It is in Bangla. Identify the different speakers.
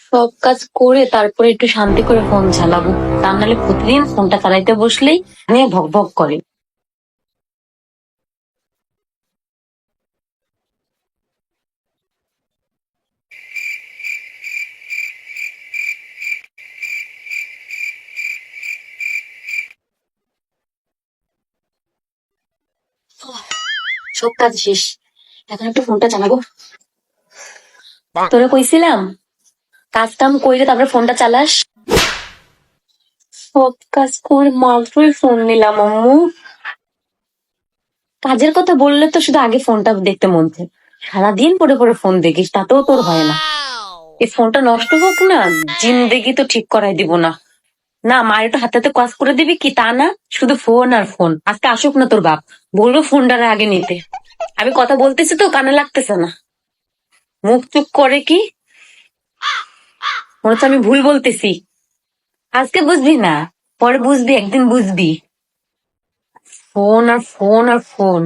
Speaker 1: সব কাজ করে তারপরে একটু শান্তি করে ফোন চালাবো। তা নাহলে প্রতিদিন ফোনটা চালাইতে বসলেই নিয়ে ভক ভক করে। সব কাজ শেষ, এখন একটু ফোনটা চালাবো। তোরে কইছিলাম কাজ কাম কইরে তারপরে ফোনটা চালাস। সব কাজ করে মাত্রই ফোন নিলাম আম্মু। কাজের কথা বললে তো শুধু আগে ফোনটা দেখতে মন চায়। সারাদিন পরে পরে ফোন দেখিস, তাতেও তোর হয় না। এই ফোনটা নষ্ট হোক না, জিন্দেগি তো ঠিক করাই দিব না। না, মার একটু হাতে হাতে কাজ করে দিবি কি তা না, শুধু ফোন আর ফোন। আজকে আসুক না তোর বাপ, বলবো ফোনটারে আগে নিতে। আমি কথা বলতেছি তো কানে লাগতেছে না, মুখ চুপ করে কি, মনে হচ্ছে আমি ভুল বলতেছি। আজকে বুঝবি না, পরে বুঝবি, একদিন বুঝবি। ফোন আর ফোন আর ফোন।